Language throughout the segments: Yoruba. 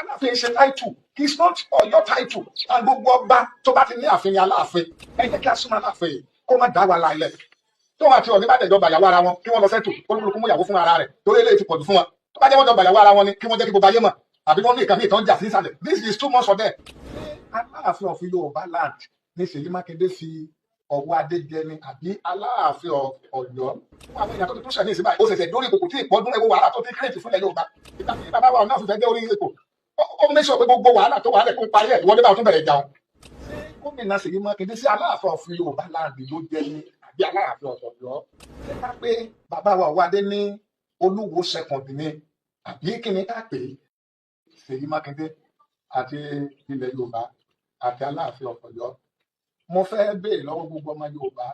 Aláàfin ṣe title, it's not Ọ̀yọ́ title. And gbogbo ọba tó bá ti ní ààfin ni Aláàfin. Ẹ jẹ́ kí a súnmọ́ Aláàfin yìí kó má dá wa láìlẹ̀. Tó wà tí Ọọ̀ni bá dẹ̀jọba ìyàwó ara wọn kí wọ́n lọ sẹ́tù olúkúlùkù mú ìyàwó fún ara rẹ̀ torí eléyìí ti pọ̀jù fún wọn. Tó bá jẹ́ wọ́n jọba ìyàwó ara wọn ni kí wọ́n jẹ́ kí gbogbo ayé mọ̀ àbí wọ́n ní ìkànnì ìtàn jà sí ìsàlẹ̀. This is too much for them. Aláàfin of Yorùbá land ní Ṣèyí Mákindé fi ọwọ́ adé jẹ ni àbí Aláàfin Ọ̀yọ́. Fún àwọn èèyàn tó ti tún ṣẹ̀ ní ìsìn báyìí ó ṣẹ̀ṣẹ̀ dórí ipò kò tí ì pọ́dún ewu wàhálà tó ti kírètì fúnlẹ̀ Yorùbá. Ìgbà tí bàbá wa náà fi fẹ́ dé orí ipò ó mẹ́sì ọ̀pẹ gbogbo wàhálà tó wàhálà kó parí ẹ̀ ìwọ́n dé bá tún bẹ̀rẹ̀ jà wọn. Gómìnà Ṣèyí Mákindé sí Aláàfin of Yorùbá land ló jẹ ni àbí Aláàfin Ọ̀yọ́. Ṣé ká pé bàbá wa Ọwádé ní Olúwo second ni àbí kí ni ká pè é? Ṣèyí Mákindé àti ilẹ̀ Yorùbá àti Aláàfin Ọ̀yọ́. Mo fẹ́ béèrè lọ́wọ́ gbogbo ọmọ Yorùbá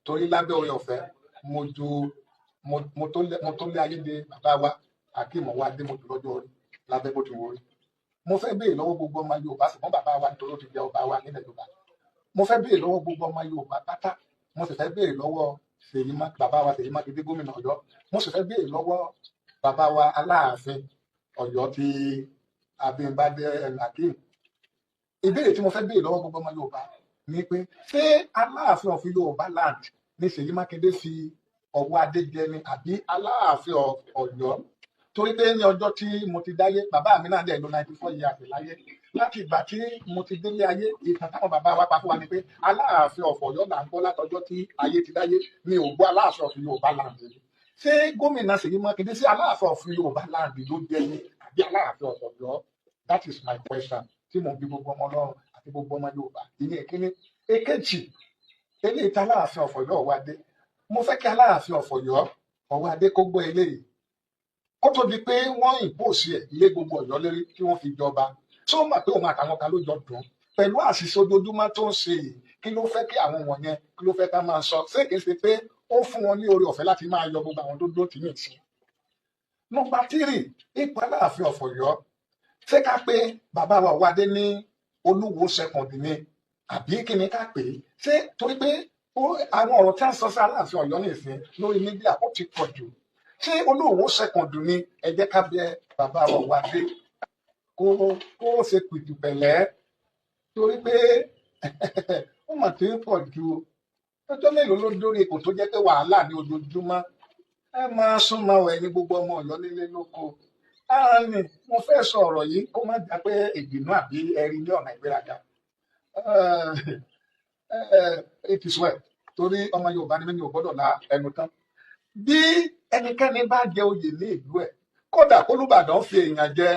torí lábẹ́ oore ọ̀fẹ́ mo tó lé ayé de bàbá wa Akeem Ọwádé mo jù lọ́jọ́ orí lábẹ́ bó ti wọ orí. Mo fẹ́ béèrè lọ́wọ́ gbogbo ọmọ Yorùbá ṣùgbọ́n bàbá wa nítorí ó ti jẹ́ ọba wa nílẹ̀ Yorùbá. Mo fẹ́ béèrè lọ́wọ́ gbogbo ọmọ Yorùbá pátá. Mo sì fẹ́ béèrè lọ́wọ́ bàbá wa Ṣèyí Mákindé gómìnà Ọ̀yọ́. Mo sì fẹ́ béèrè lọ́wọ́ bàbá wa Aláàfin Ọ̀yọ́ ti Abímbádé Akeem. Ìbéèrè tí mo fẹ́ béèrè lọ́wọ́ gbogbo ọmọ Yorùbá ni pé ṣé Aláàfin of Yorùbá land ní Ṣèyí Mákindé fi ọwọ́ adé jẹ ni àbí Aláàfin Ọ̀yọ́? Torí pé ní ọjọ́ tí mo ti dáyé bàbá mi náà dẹ̀ lò 94 years láyé. Láti ìgbà tí mo ti délé ayé ìtàn táwọn bàbá wa pa fún wa ni pé Aláàfin of Ọ̀yọ́ là ń gbọ́ látọjọ́ tí ayé ti dáyé mi ò gbọ́ Aláàfin of Yorùbá land. Ṣé gómìnà Ṣèyí Mákindé sí Aláàfin of Yorùbá land ló jẹ ni àbí Aláàfin of Ọ̀yọ́? That is my question tí mo bí gbogbo ọmọ Ọlọ́run àti gbogbo ọmọ Yorùbá. Ìyẹn ìkíní. Èkejì eléyìí tí Aláàfin of Ọ̀yọ́ Ọwádé. Mo fẹ́ kí Aláàfin of Ọ̀yọ́ Ọwádé kó gbọ́ eléyìí kó tó di pé wọ́n ìbòsí ẹ̀ lé gbogbo Ọ̀yọ́ lérí kí wọ́n fi jọba. Tó mọ̀ pé òun àtàwọn kan ló jọ dùn pẹ̀lú àṣìṣe ojoojúmọ́ tó ń ṣe yìí kí ló fẹ́ kí àwọn wọ̀nyẹn kí ló fẹ́ ká máa sọ ṣé kìí ṣe pé ó fún wọn ní oore ọ̀fẹ́ láti máa yọ gbogbo àwọn tó dúró tì ní ìsìn. Nọ́mbà 3 ipò Aláàfin of Ọ̀yọ́. Ṣé ká pé bàbá wa Ọwádé ní Olúwo second ni àbí kí ni ká pè é? Ṣé torí pé àwọn ọ̀rọ̀ tí a ń sọ sí Aláàfin Ọ̀yọ́ nìsín lórí mídíà ó ti pọ̀ jù. Ṣé Olúwo second ni ẹ jẹ́ ká bẹ bàbá wa Ọwádé kó ṣe pìtù pẹ̀lẹ́ torí pé ó mà ti ń pọ̀ ju ọjọ́ mélòó ló dórí ipò tó jẹ́ pé wàhálà ní ojoojúmọ́. Ẹ máa súnmọ́ ẹ̀yin gbogbo ọmọ Ọ̀yọ́ nílé lóko. Ààrẹ mo fẹ́ sọ ọ̀rọ̀ yìí kó má jà pé ìgbìnú àbí ẹ̀rí ní ọ̀nà ìgbéraga. It is well torí ọmọ Yorùbá ni mí ò gbọ́dọ̀ la ẹnu tán. Bí ẹnikẹ́ni bá jẹ oyè ní ìlú ẹ̀ kódà kólúbàdàn fi èèyàn jẹ